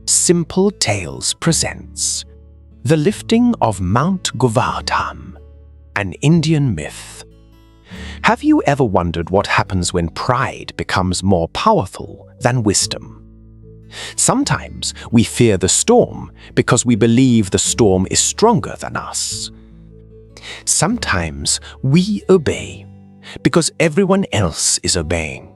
Simple Tales presents The Lifting of Mount Govardhan, an Indian myth. Have you ever wondered what happens when pride becomes more powerful than wisdom? Sometimes we fear the storm because we believe the storm is stronger than us. Sometimes we obey because everyone else is obeying.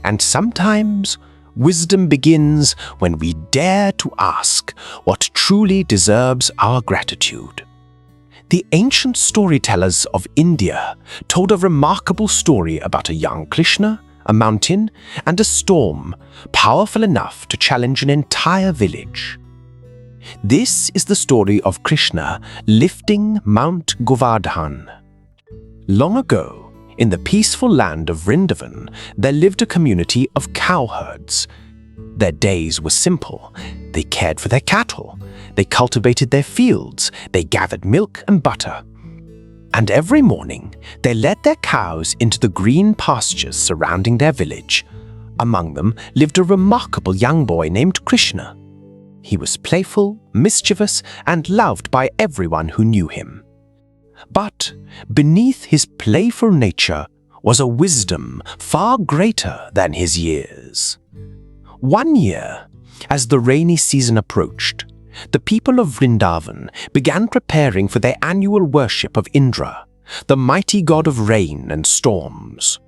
And sometimes wisdom begins when we dare to ask what truly deserves our gratitude. The ancient storytellers of India told a remarkable story about a young Krishna, a mountain, and a storm powerful enough to challenge an entire village. This is the story of Krishna lifting Mount Govardhan. Long ago, in the peaceful land of Vrindavan, there lived a community of cowherds. Their days were simple. They cared for their cattle. They cultivated their fields. They gathered milk and butter. And every morning, they led their cows into the green pastures surrounding their village. Among them lived a remarkable young boy named Krishna. He was playful, mischievous, and loved by everyone who knew him. But beneath his playful nature was a wisdom far greater than his years. One year, as the rainy season approached, the people of Vrindavan began preparing for their annual worship of Indra, the mighty god of rain and storms.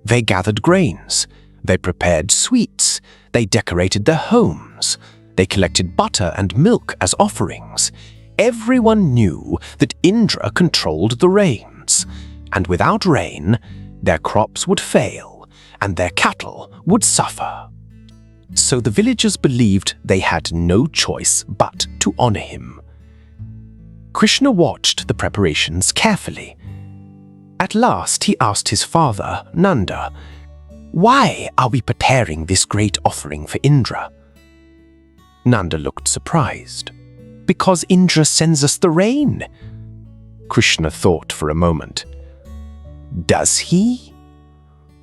They gathered grains, they prepared sweets, they decorated their homes, they collected butter and milk as offerings. Everyone knew that Indra controlled the rains, and without rain, their crops would fail and their cattle would suffer. So the villagers believed they had no choice but to honor him. Krishna watched the preparations carefully. At last he asked his father, Nanda, "Why are we preparing this great offering for Indra?" Nanda looked surprised. "Because Indra sends us the rain." Krishna thought for a moment. "Does he?"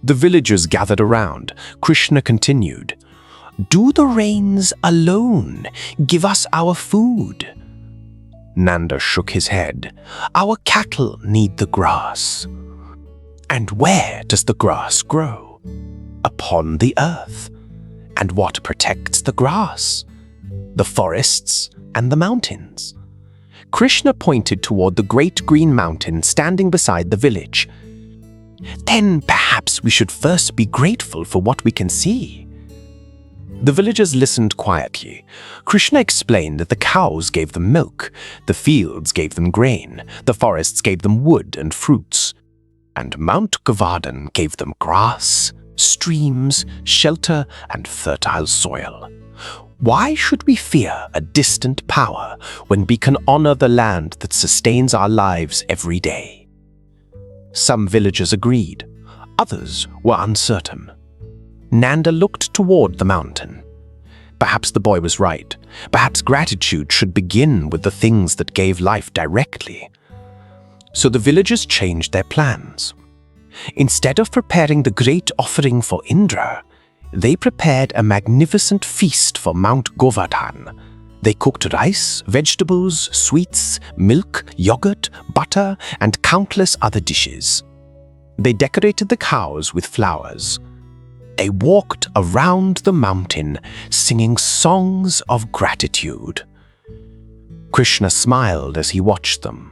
The villagers gathered around. Krishna continued, "Do the rains alone give us our food?" Nanda shook his head. "Our cattle need the grass." "And where does the grass grow?" "Upon the earth." "And what protects the grass?" "The forests and the mountains." Krishna pointed toward the great green mountain standing beside the village. "Then perhaps we should first be grateful for what we can see." The villagers listened quietly. Krishna explained that the cows gave them milk, the fields gave them grain, the forests gave them wood and fruits, and Mount Govardhan gave them grass, streams, shelter, and fertile soil. Why should we fear a distant power when we can honor the land that sustains our lives every day? Some villagers agreed. Others were uncertain. Nanda looked toward the mountain. Perhaps the boy was right. Perhaps gratitude should begin with the things that gave life directly. So the villagers changed their plans. Instead of preparing the great offering for Indra, they prepared a magnificent feast for Mount Govardhan. They cooked rice, vegetables, sweets, milk, yogurt, butter, and countless other dishes. They decorated the cows with flowers. They walked around the mountain, singing songs of gratitude. Krishna smiled as he watched them.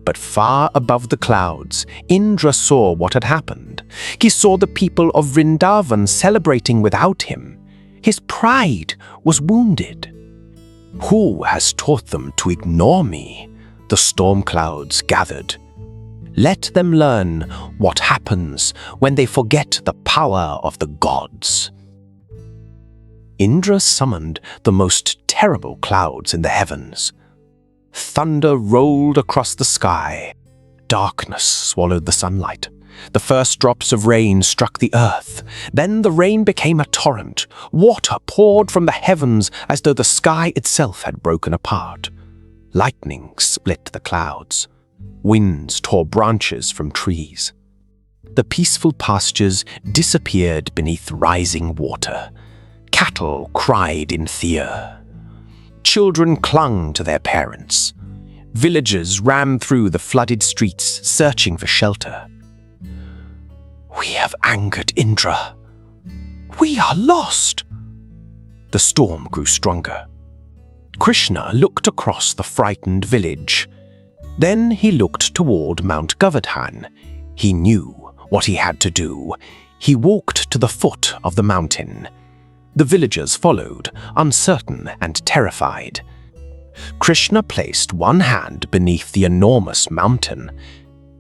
But far above the clouds, Indra saw what had happened. He saw the people of Vrindavan celebrating without him. His pride was wounded. "Who has taught them to ignore me?" the storm clouds gathered. "Let them learn what happens when they forget the power of the gods." Indra summoned the most terrible clouds in the heavens. Thunder rolled across the sky. Darkness swallowed the sunlight. The first drops of rain struck the earth. Then the rain became a torrent. Water poured from the heavens as though the sky itself had broken apart. Lightning split the clouds. Winds tore branches from trees. The peaceful pastures disappeared beneath rising water. Cattle cried in fear. Children clung to their parents. Villagers ran through the flooded streets, searching for shelter. "We have angered Indra. We are lost." The storm grew stronger. Krishna looked across the frightened village. Then he looked toward Mount Govardhan. He knew what he had to do. He walked to the foot of the mountain. The villagers followed, uncertain and terrified. Krishna placed one hand beneath the enormous mountain.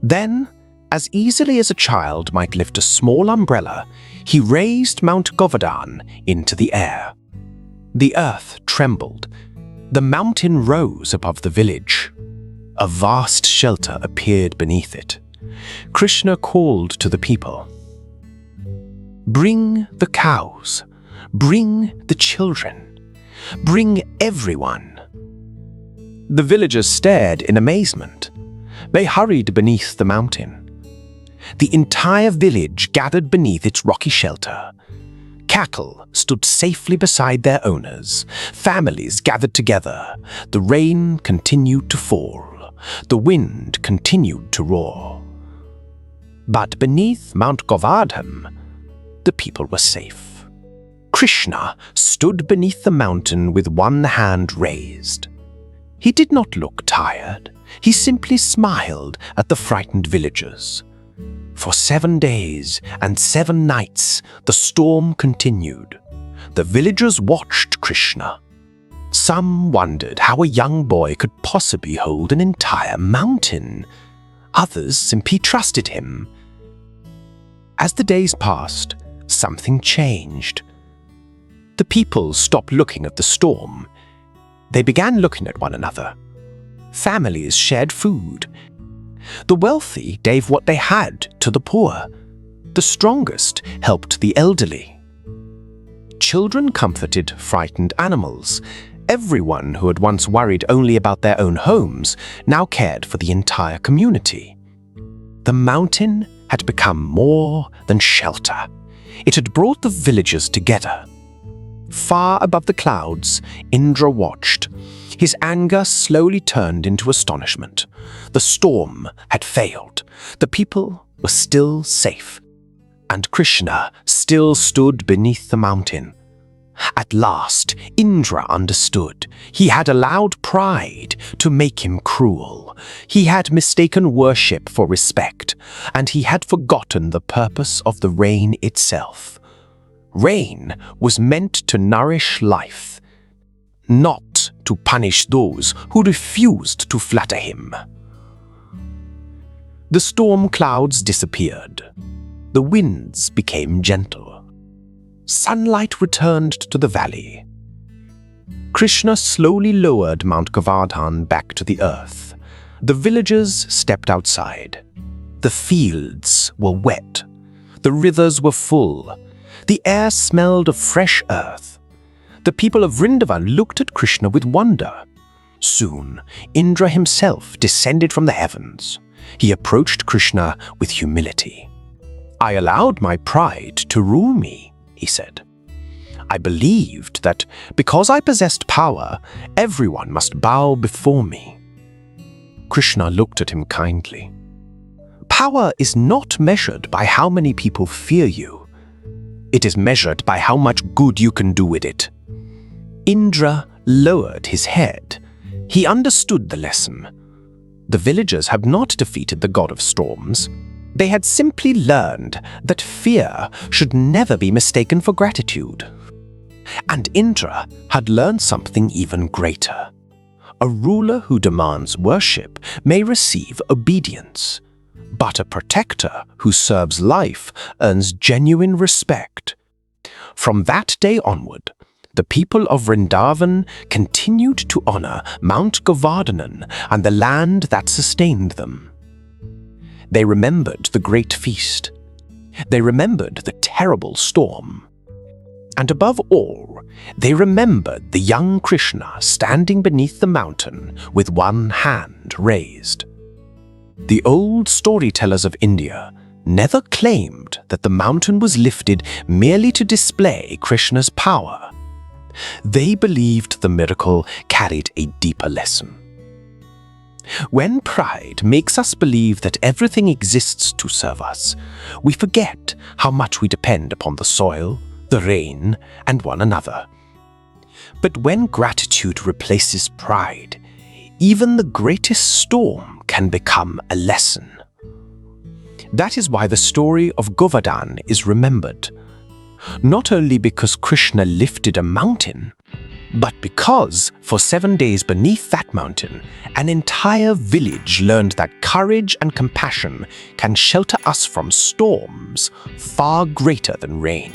Then, as easily as a child might lift a small umbrella, he raised Mount Govardhan into the air. The earth trembled. The mountain rose above the village. A vast shelter appeared beneath it. Krishna called to the people. "Bring the cows. Bring the children. Bring everyone." The villagers stared in amazement. They hurried beneath the mountain. The entire village gathered beneath its rocky shelter. Cattle stood safely beside their owners. Families gathered together. The rain continued to fall. The wind continued to roar. But beneath Mount Govardhan, the people were safe. Krishna stood beneath the mountain with one hand raised. He did not look tired. He simply smiled at the frightened villagers. For 7 days and 7 nights, the storm continued. The villagers watched Krishna. Some wondered how a young boy could possibly hold an entire mountain. Others simply trusted him. As the days passed, something changed. The people stopped looking at the storm. They began looking at one another. Families shared food. The wealthy gave what they had to the poor. The strongest helped the elderly. Children comforted frightened animals. Everyone who had once worried only about their own homes now cared for the entire community. The mountain had become more than shelter. It had brought the villagers together. Far above the clouds, Indra watched. His anger slowly turned into astonishment. The storm had failed. The people were still safe. And Krishna still stood beneath the mountain. At last, Indra understood. He had allowed pride to make him cruel. He had mistaken worship for respect, and he had forgotten the purpose of the rain itself. Rain was meant to nourish life, not to punish those who refused to flatter him. The storm clouds disappeared. The winds became gentle. Sunlight returned to the valley. Krishna slowly lowered Mount Govardhan back to the earth. The villagers stepped outside. The fields were wet. The rivers were full. The air smelled of fresh earth. The people of Vrindavan looked at Krishna with wonder. Soon, Indra himself descended from the heavens. He approached Krishna with humility. "I allowed my pride to rule me," he said. "I believed that because I possessed power, everyone must bow before me." Krishna looked at him kindly. "Power is not measured by how many people fear you. It is measured by how much good you can do with it." Indra lowered his head. He understood the lesson. The villagers had not defeated the god of storms. They had simply learned that fear should never be mistaken for gratitude. And Indra had learned something even greater. A ruler who demands worship may receive obedience, but a protector who serves life earns genuine respect. From that day onward, the people of Vrindavan continued to honor Mount Govardhan and the land that sustained them. They remembered the great feast. They remembered the terrible storm. And above all, they remembered the young Krishna standing beneath the mountain with one hand raised. The old storytellers of India never claimed that the mountain was lifted merely to display Krishna's power. They believed the miracle carried a deeper lesson. When pride makes us believe that everything exists to serve us, we forget how much we depend upon the soil, the rain, and one another. But when gratitude replaces pride, even the greatest storm can become a lesson. That is why the story of Govardhan is remembered, not only because Krishna lifted a mountain, but because for 7 days beneath that mountain, an entire village learned that courage and compassion can shelter us from storms far greater than rain.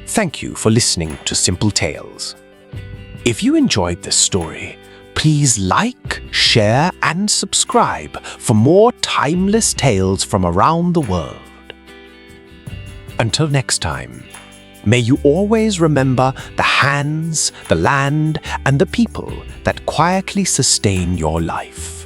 Thank you for listening to Simple Tales. If you enjoyed this story, please like, share, and subscribe for more timeless tales from around the world. Until next time, may you always remember the hands, the land, and the people that quietly sustain your life.